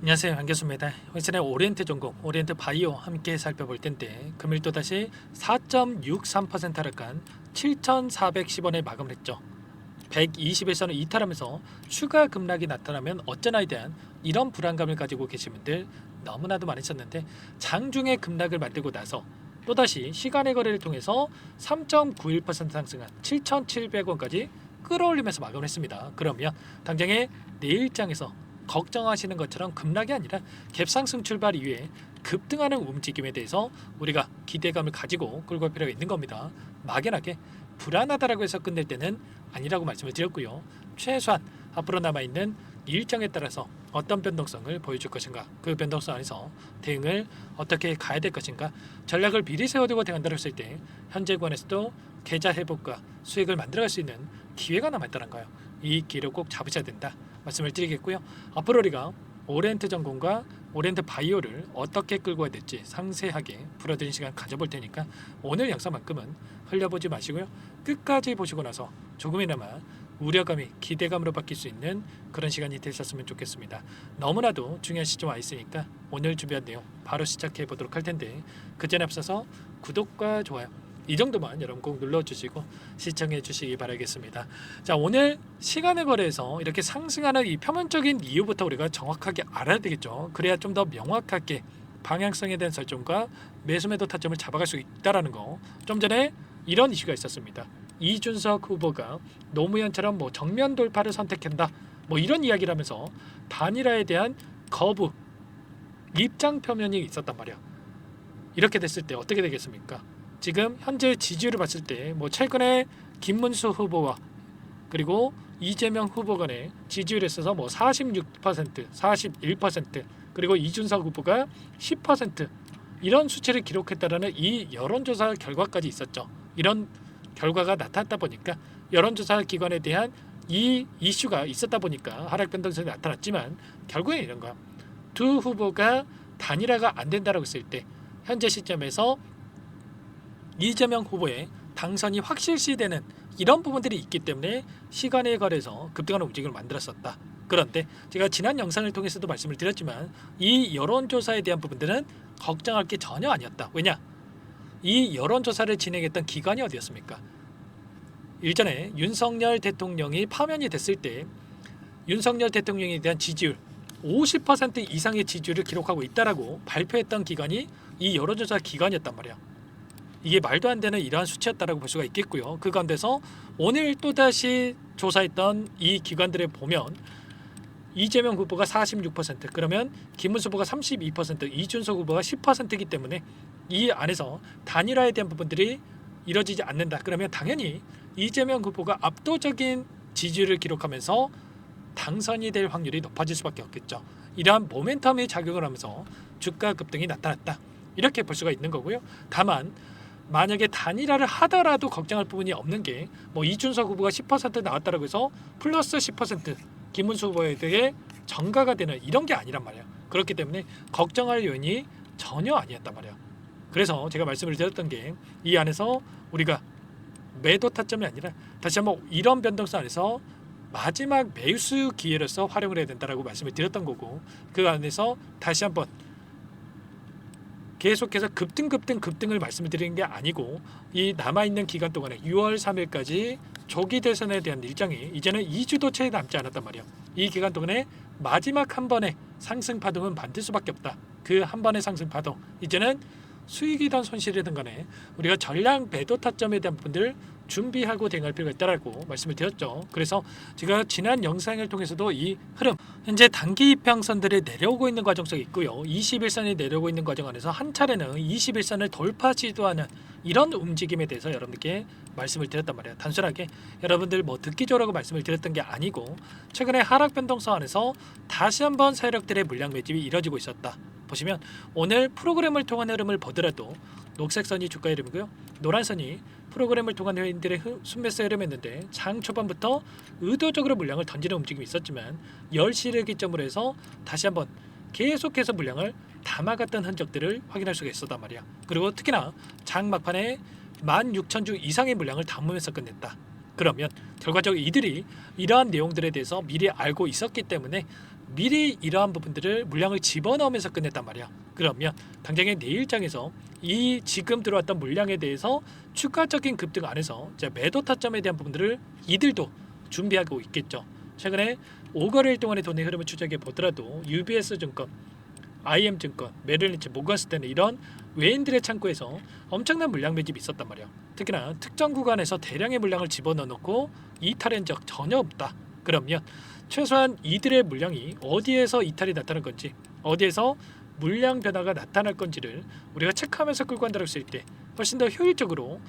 안녕하세요, 안교수입니다. 이번에 오리엔트 전공, 오리엔트 바이오 함께 살펴볼 텐데 금일 또다시 4.63% 하락한 7,410원에 마감을 했죠. 120에서는 이탈하면서 추가 급락이 나타나면 어쩌나에 대한 이런 불안감을 가지고 계신 분들 너무나도 많으셨는데, 장중에 급락을 만들고 나서 또다시 시간의 거래를 통해서 3.91% 상승한 7,700원까지 끌어올리면서 마감을 했습니다. 그러면 당장에 내일장에서 걱정하시는 것처럼 급락이 아니라 갭상승 출발 이후에 급등하는 움직임에 대해서 우리가 기대감을 가지고 끌고 갈 필요가 있는 겁니다. 막연하게 불안하다라고 해서 끝낼 때는 아니라고 말씀을 드렸고요. 최소한 앞으로 남아있는 일정에 따라서 어떤 변동성을 보여줄 것인가, 그 변동성 안에서 대응을 어떻게 가야 될 것인가, 전략을 미리 세워두고 대응한다고 했을 때 현재 구간에서도 계좌 회복과 수익을 만들어갈 수 있는 기회가 남아있다는 거예요. 이 기회를 꼭 잡으셔야 된다 말씀을 드리겠고요. 앞으로 우리가 오리엔트 전공과 오리엔트 바이오를 어떻게 끌고 가야 될지 상세하게 풀어드리는 시간 가져볼 테니까 오늘 영상만큼은 흘려보지 마시고요. 끝까지 보시고 나서 조금이나마 우려감이 기대감으로 바뀔 수 있는 그런 시간이 되셨으면 좋겠습니다. 너무나도 중요한 시점 와 있으니까 오늘 준비한 내용 바로 시작해 보도록 할 텐데, 그 전에 앞서서 구독과 좋아요 이 정도만 여러분 꼭 눌러주시고 시청해 주시기 바라겠습니다. 자, 오늘 시간의 거래에서 이렇게 상승하는 이 표면적인 이유부터 우리가 정확하게 알아야 되겠죠. 그래야 좀 더 명확하게 방향성에 대한 설정과 매수매도 타점을 잡아갈 수 있다라는 거. 좀 전에 이런 이슈가 있었습니다. 이준석 후보가 노무현처럼 뭐 정면 돌파를 선택한다, 뭐 이런 이야기를 하면서 단일화에 대한 거부 입장 표명이 있었단 말이야. 이렇게 됐을 때 어떻게 되겠습니까? 지금 현재 지지율을 봤을 때 뭐 최근에 김문수 후보와 그리고 이재명 후보 간의 지지율에 있어서 뭐 46%, 41%, 그리고 이준석 후보가 10% 이런 수치를 기록했다라는 이 여론조사 결과까지 있었죠. 이런 결과가 나타났다 보니까 여론조사 기관에 대한 이 이슈가 있었다 보니까 하락 변동성이 나타났지만, 결국엔 이런 거야. 두 후보가 단일화가 안 된다라고 했을 때 현재 시점에서 이재명 후보의 당선이 확실시되는 이런 부분들이 있기 때문에 시간에 걸해서 급등하는 움직임을 만들었었다. 그런데 제가 지난 영상을 통해서도 말씀을 드렸지만 이 여론조사에 대한 부분들은 걱정할 게 전혀 아니었다. 왜냐? 이 여론조사를 진행했던 기관이 어디였습니까? 일전에 윤석열 대통령이 파면이 됐을 때 윤석열 대통령에 대한 지지율 50% 이상의 지지율을 기록하고 있다라고 발표했던 기관이 이 여론조사 기관이었단 말이야. 이게 말도 안 되는 이러한 수치였다라고 볼 수가 있겠고요. 그 가운데서 오늘 또다시 조사했던 이 기관들을 보면 이재명 후보가 46%, 그러면 김문수 후보가 32%, 이준석 후보가 10%이기 때문에 이 안에서 단일화에 대한 부분들이 이뤄지지 않는다. 그러면 당연히 이재명 후보가 압도적인 지지율을 기록하면서 당선이 될 확률이 높아질 수밖에 없겠죠. 이러한 모멘텀이 작용을 하면서 주가 급등이 나타났다. 이렇게 볼 수가 있는 거고요. 다만 만약에 단일화를 하더라도 걱정할 부분이 없는 게 뭐 이준석 후보가 10% 나왔다라고 해서 플러스 10% 김문수 후보에 대해 전가가 되는 이런 게 아니란 말이야. 그렇기 때문에 걱정할 요인이 전혀 아니었단 말이야. 그래서 제가 말씀을 드렸던 게 이 안에서 우리가 매도 타점이 아니라 다시 한번 이런 변동성 안에서 마지막 매수 기회로서 활용을 해야 된다라고 말씀을 드렸던 거고, 그 안에서 다시 한번 계속해서 급등을 말씀을 드리는 게 아니고 이 남아있는 기간 동안에 6월 3일까지 조기 대선에 대한 일정이 이제는 2주도 채 남지 않았단 말이에요. 이 기간 동안에 마지막 한 번의 상승 파동은 만들 수밖에 없다. 그 한 번의 상승 파동, 이제는 수익이든 손실이든 간에 우리가 전량 매도 타점에 대한 부분들을 준비하고 대응할 필요가 있다라고 말씀을 드렸죠. 그래서 제가 지난 영상을 통해서도 이 흐름, 현재 단기 이평선들이 내려오고 있는 과정 속에 있고요. 21선이 내려오고 있는 과정 안에서 한 차례는 21선을 돌파 시도하는 이런 움직임에 대해서 여러분들께 말씀을 드렸단 말이에요. 단순하게 여러분들 뭐 듣기 좋으라고 말씀을 드렸던 게 아니고, 최근에 하락 변동성 안에서 다시 한번 세력들의 물량 매집이 이뤄지고 있었다. 보시면 오늘 프로그램을 통한 흐름을 보더라도 녹색선이 주가 흐름이고요. 노란선이 프로그램을 통한 회인들의 순매수 흐름이었는데, 장 초반부터 의도적으로 물량을 던지는 움직임이 있었지만 10시를 기점으로 해서 다시 한번 계속해서 물량을 담아갔던 흔적들을 확인할 수가 있었단 말이야. 그리고 특히나 장 막판에 16,000주 이상의 물량을 담으면서 끝냈다. 그러면 결과적으로 이들이 이러한 내용들에 대해서 미리 알고 있었기 때문에 미리 이러한 부분들을 물량을 집어넣으면서 끝냈단 말이야. 그러면 당장의 내일장에서 이 지금 들어왔던 물량에 대해서 추가적인 급등 안에서 매도 타점에 대한 부분들을 이들도 준비하고 있겠죠. 최근에 5거래일 동안의 돈의 흐름을 추적해 보더라도 UBS 증권, IM증권, 메릴린치, 모건스탠리 이런 외인들의 창구에서 엄청난 물량 매집이 있었단 말이야. 특히나 특정 구간에서 대량의 물량을 집어넣어놓고 이탈한 적 전혀 없다. 그러면 최소한 이들의 물량이 어디에서 이탈이 나타날 건지, 어디에서 물량 변화가 나타날 건지를 우리가 체크하면서 끌고 간다고 했을 때 훨씬 더 효율적으로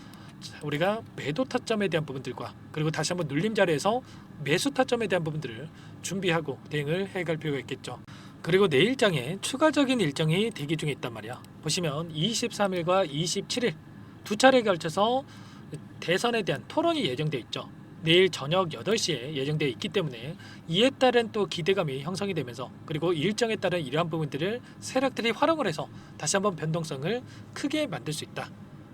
우리가 매도 타점에 대한 부분들과 그리고 다시 한번 눌림 자리에서 매수 타점에 대한 부분들을 준비하고 대응을 해갈 필요가 있겠죠. 그리고 내일장에 추가적인 일정이 대기 중에 있단 말이야. 보시면 23일과 27일 두 차례에 걸쳐서 대선에 대한 토론이 예정돼 있죠. 내일 저녁 8시에 예정되어 있기 때문에 이에 따른 또 기대감이 형성이 되면서 그리고 일정에 따른 이러한 부분들을 세력들이 활용을 해서 다시 한번 변동성을 크게 만들 수 있다.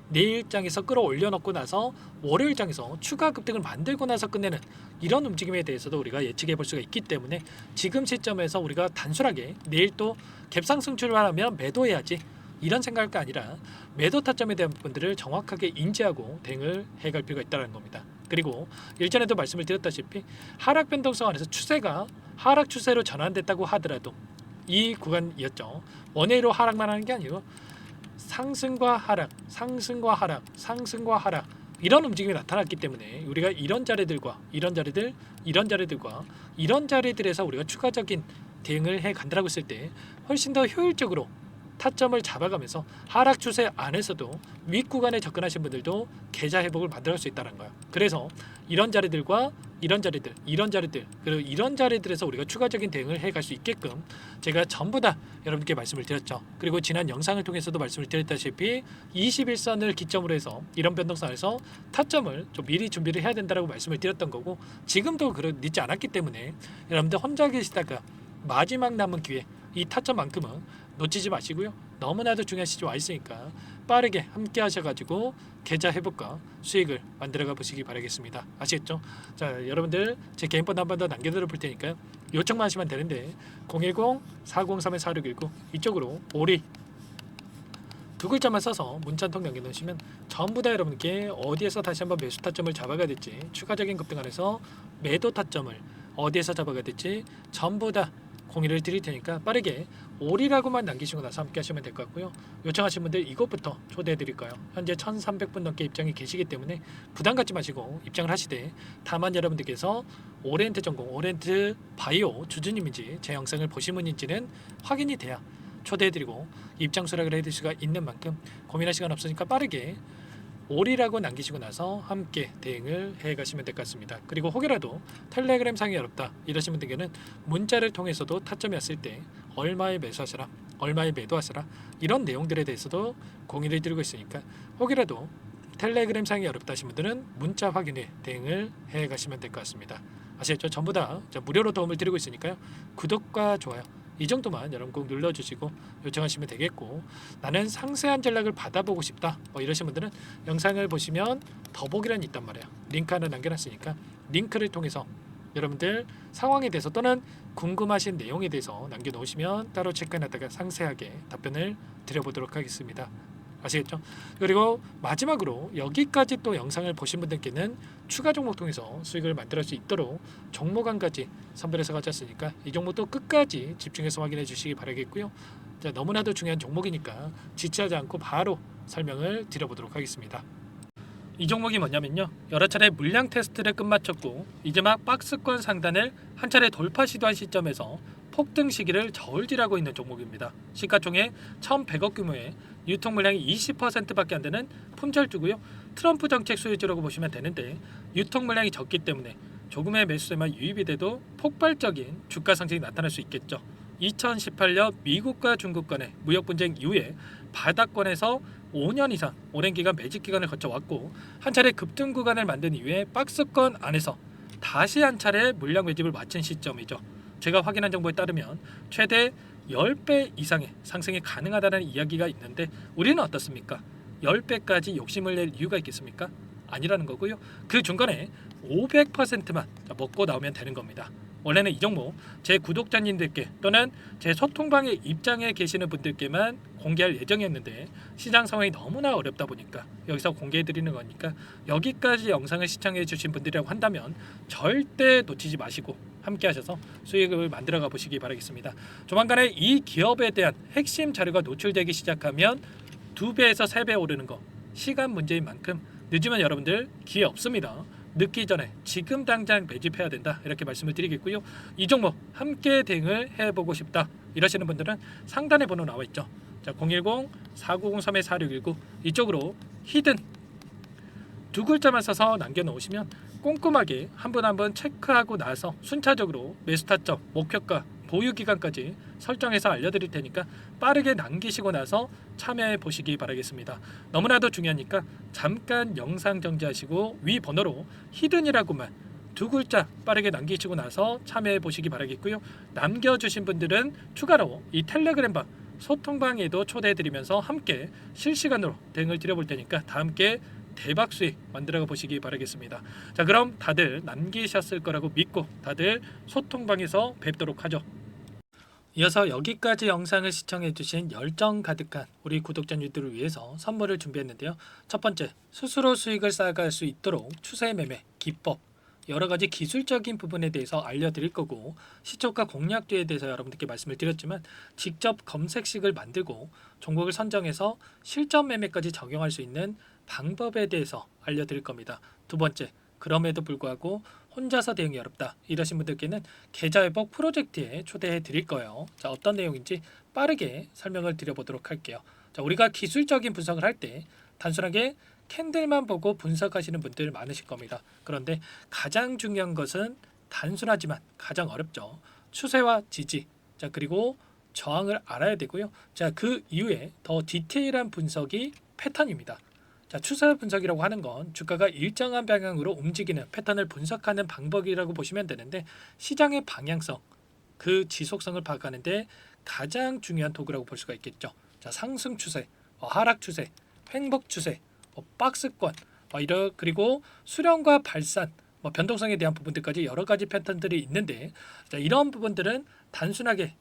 내일장에서 끌어올려 놓고 나서 월요일장에서 추가 급등을 만들고 나서 끝내는 이런 움직임에 대해서도 우리가 예측해 볼 수가 있기 때문에 지금 시점에서 우리가 단순하게 내일 또 갭상승 출발하면 매도해야지 이런 생각이 아니라 매도 타점에 대한 부분들을 정확하게 인지하고 대응을 해갈 필요가 있다는 겁니다. 그리고 일전에도 말씀을 드렸다시피 하락 변동성 안에서 추세가 하락 추세로 전환됐다고 하더라도 이 구간이었죠. 원웨이로 하락만 하는 게 아니고 상승과 하락, 상승과 하락, 상승과 하락 이런 움직임이 나타났기 때문에 우리가 이런 자리들과 이런 자리들, 이런 자리들과 이런 자리들에서 우리가 추가적인 대응을 해 간다라고 했을 때 훨씬 더 효율적으로 타점을 잡아가면서 하락 추세 안에서도 윗 구간에 접근하신 분들도 계좌 회복을 만들어갈 수 있다는 거예요. 그래서 이런 자리들과 이런 자리들, 이런 자리들, 그리고 이런 자리들에서 우리가 추가적인 대응을 해갈 수 있게끔 제가 전부 다 여러분께 말씀을 드렸죠. 그리고 지난 영상을 통해서도 말씀을 드렸다시피 21선을 기점으로 해서 이런 변동선에서 타점을 좀 미리 준비를 해야 된다라고 말씀을 드렸던 거고 지금도 늦지 않았기 때문에 여러분들 혼자 계시다가 마지막 남은 기회 이 타점만큼은 놓치지 마시고요. 너무나도 중요한 시점 와 있으니까 빠르게 함께 하셔가지고 계좌 회복과 수익을 만들어가 보시기 바라겠습니다. 아시겠죠? 자, 여러분들 제 개인번호 한 번 더 남겨드려 볼 테니까요. 요청만 하시면 되는데 010-403-4619 이쪽으로 오리 두 글자만 써서 문자 한 통 남겨놓으시면 전부 다 여러분께 어디에서 다시 한번 매수 타점을 잡아가야 될지 추가적인 급등 안에서 매도 타점을 어디에서 잡아가야 될지 전부 다 공유를 드릴 테니까 빠르게 올이라고만 남기시고 나서 함께 하시면 될 것 같고요. 요청하신 분들 이것부터 초대해 드릴 거예요. 현재 1300분 넘게 입장이 계시기 때문에 부담 갖지 마시고 입장을 하시되 다만 여러분들께서 오리엔트 전공, 오리엔트 바이오 주주님인지 제 영상을 보신 분인지는 확인이 돼야 초대해 드리고 입장 수락을 해드릴 수가 있는 만큼 고민할 시간 없으니까 빠르게 올이라고 남기시고 나서 함께 대응을 해 가시면 될 것 같습니다. 그리고 혹여라도 텔레그램 상이 어렵다 이러신 분들께는 문자를 통해서도 타점이 왔을 때 얼마에 매수하시라 얼마에 매도하시라 이런 내용들에 대해서도 공유를 드리고 있으니까 혹여라도 텔레그램 상이 어렵다 하신 분들은 문자 확인에 대응을 해 가시면 될 것 같습니다. 아시겠죠? 전부 다 무료로 도움을 드리고 있으니까요. 구독과 좋아요 이 정도만 여러분 꼭 눌러주시고 요청하시면 되겠고 나는 상세한 전략을 받아보고 싶다 이러신 분들은 영상을 보시면 더보기란이 있단 말이야. 링크 하나 남겨놨으니까 링크를 통해서 여러분들 상황에 대해서 또는 궁금하신 내용에 대해서 남겨놓으시면 따로 체크해놨다가 상세하게 답변을 드려보도록 하겠습니다. 아시겠죠? 그리고 마지막으로 여기까지 또 영상을 보신 분들께는 추가 종목 통해서 수익을 만들 수 있도록 종목 한 가지 선별해서 가져왔으니까 이 종목도 끝까지 집중해서 확인해 주시기 바라겠고요. 자, 너무나도 중요한 종목이니까 지체하지 않고 바로 설명을 드려보도록 하겠습니다. 이 종목이 뭐냐면요, 여러 차례 물량 테스트를 끝마쳤고 이제 막 박스권 상단을 한 차례 돌파 시도한 시점에서 폭등 시기를 저울질하고 있는 종목입니다. 시가총액 1,100억 규모의 유통 물량이 20%밖에 안 되는 품절주고요. 트럼프 정책 수혜주라고 보시면 되는데 유통 물량이 적기 때문에 조금의 매수세만 유입이 돼도 폭발적인 주가 상승이 나타날 수 있겠죠. 2018년 미국과 중국 간의 무역 분쟁 이후에 바닥권에서 5년 이상 오랜 기간 매집 기간을 거쳐왔고 한 차례 급등 구간을 만든 이후에 박스권 안에서 다시 한 차례 물량 매집을 마친 시점이죠. 제가 확인한 정보에 따르면 최대 10배 이상의 상승이 가능하다는 이야기가 있는데 우리는 어떻습니까? 10배까지 욕심을 낼 이유가 있겠습니까? 아니라는 거고요. 그 중간에 500%만 먹고 나오면 되는 겁니다. 원래는 이 종목 제 구독자님들께 또는 제 소통방에 입장에 계시는 분들께만 공개할 예정이었는데 시장 상황이 너무나 어렵다 보니까 여기서 공개해 드리는 거니까 여기까지 영상을 시청해 주신 분들이라고 한다면 절대 놓치지 마시고 함께 하셔서 수익을 만들어 가 보시기 바라겠습니다. 조만간에 이 기업에 대한 핵심 자료가 노출되기 시작하면 2배에서 3배 오르는 거 시간 문제인 만큼 늦으면 여러분들 기회 없습니다. 늦기 전에 지금 당장 매집해야 된다 이렇게 말씀을 드리겠고요. 이 종목 함께 대응을 해보고 싶다 이러시는 분들은 상단에 번호 나와 있죠. 자, 010-4903-4619 이쪽으로 히든 두 글자만 써서 남겨놓으시면 꼼꼼하게 한 분 한 분 체크하고 나서 순차적으로 매수 타점, 목표가, 보유 기간까지 설정해서 알려드릴 테니까 빠르게 남기시고 나서 참여해 보시기 바라겠습니다. 너무나도 중요하니까 잠깐 영상 정지하시고 위 번호로 히든이라고만 두 글자 빠르게 남기시고 나서 참여해 보시기 바라겠고요. 남겨주신 분들은 추가로 이 텔레그램방 소통방에도 초대해 드리면서 함께 실시간으로 대응을 드려볼 테니까 다 함께 대박 수익 만들어 보시기 바라겠습니다. 자, 그럼 다들 남기셨을 거라고 믿고 다들 소통방에서 뵙도록 하죠. 이어서 여기까지 영상을 시청해 주신 열정 가득한 우리 구독자님들을 위해서 선물을 준비했는데요. 첫 번째, 스스로 수익을 쌓아갈 수 있도록 추세 매매 기법 여러 가지 기술적인 부분에 대해서 알려드릴 거고 시초가 공략주에 대해서 여러분들께 말씀을 드렸지만 직접 검색식을 만들고 종목을 선정해서 실전 매매까지 적용할 수 있는 방법에 대해서 알려드릴 겁니다. 두 번째, 그럼에도 불구하고 혼자서 대응이 어렵다 이러신 분들께는 계좌회복 프로젝트에 초대해 드릴 거예요. 자, 어떤 내용인지 빠르게 설명을 드려보도록 할게요. 자, 우리가 기술적인 분석을 할 때 단순하게 캔들만 보고 분석하시는 분들 많으실 겁니다. 그런데 가장 중요한 것은 단순하지만 가장 어렵죠. 추세와 지지, 자, 그리고 저항을 알아야 되고요. 자, 그 이후에 더 디테일한 분석이 패턴입니다. 자, 추세 분석이라고 하는 건 주가가 일정한 방향으로 움직이는 패턴을 분석하는 방법이라고 보시면 되는데 시장의 방향성, 그 지속성을 파악하는데 가장 중요한 도구라고 볼 수가 있겠죠. 자, 상승 추세, 하락 추세, 횡복 추세, 박스권, 그리고 수렴과 발산, 변동성에 대한 부분들까지 여러 가지 패턴들이 있는데 자, 이런 부분들은 단순하게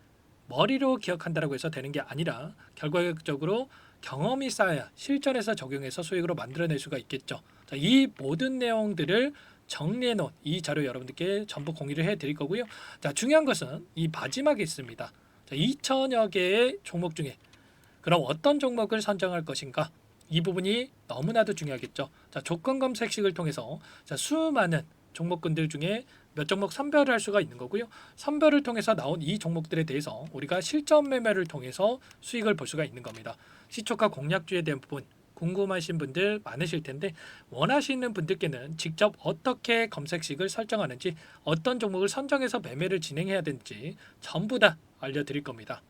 머리로 기억한다라고 해서 되는 게 아니라 결과적으로 경험이 쌓아야 실전에서 적용해서 수익으로 만들어낼 수가 있겠죠. 자, 이 모든 내용들을 정리해 놓은 이 자료 여러분들께 전부 공유를 해 드릴 거고요. 자, 중요한 것은 이 마지막에 있습니다. 자, 2천여 개의 종목 중에 그럼 어떤 종목을 선정할 것인가? 이 부분이 너무나도 중요하겠죠. 자, 조건 검색식을 통해서 자, 수많은 종목군들 중에 몇 종목 선별을 할 수가 있는 거고요. 선별을 통해서 나온 이 종목들에 대해서 우리가 실전 매매를 통해서 수익을 볼 수가 있는 겁니다. 시초가 공략주에 대한 부분 궁금하신 분들 많으실 텐데 원하시는 분들께는 직접 어떻게 검색식을 설정하는지 어떤 종목을 선정해서 매매를 진행해야 되는지 전부 다 알려드릴 겁니다.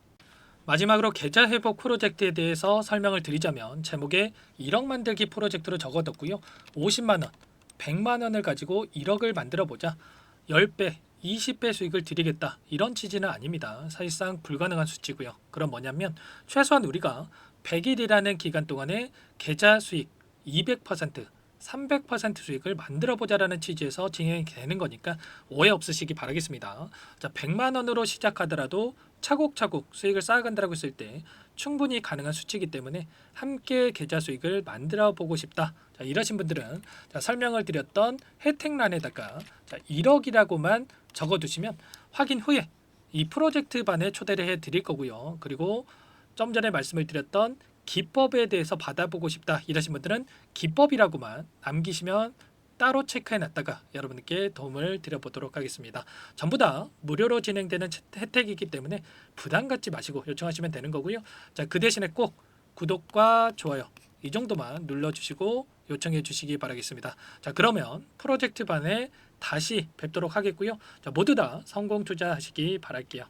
마지막으로 계좌 회복 프로젝트에 대해서 설명을 드리자면 제목에 1억 만들기 프로젝트로 적어뒀고요. 50만 원, 100만 원을 가지고 1억을 만들어 보자. 10배, 20배 수익을 드리겠다. 이런 취지는 아닙니다. 사실상 불가능한 수치고요. 그럼 뭐냐면 최소한 우리가 100일이라는 기간 동안에 계좌 수익 200%, 300% 수익을 만들어 보자라는 취지에서 진행이 되는 거니까 오해 없으시기 바라겠습니다. 자, 100만 원으로 시작하더라도 차곡차곡 수익을 쌓아간다고 했을 때 충분히 가능한 수치이기 때문에 함께 계좌 수익을 만들어 보고 싶다. 자, 이러신 분들은 자, 설명을 드렸던 혜택란에다가 자, 1억이라고만 적어두시면 확인 후에 이 프로젝트 반에 초대를 해 드릴 거고요. 그리고 좀 전에 말씀을 드렸던 기법에 대해서 받아보고 싶다 이러신 분들은 기법이라고만 남기시면 따로 체크해 놨다가 여러분께 도움을 드려보도록 하겠습니다. 전부 다 무료로 진행되는 혜택이기 때문에 부담 갖지 마시고 요청하시면 되는 거고요. 자, 그 대신에 꼭 구독과 좋아요 이 정도만 눌러주시고 요청해 주시기 바라겠습니다. 자, 그러면 프로젝트 반에 다시 뵙도록 하겠고요. 자, 모두 다 성공 투자하시기 바랄게요.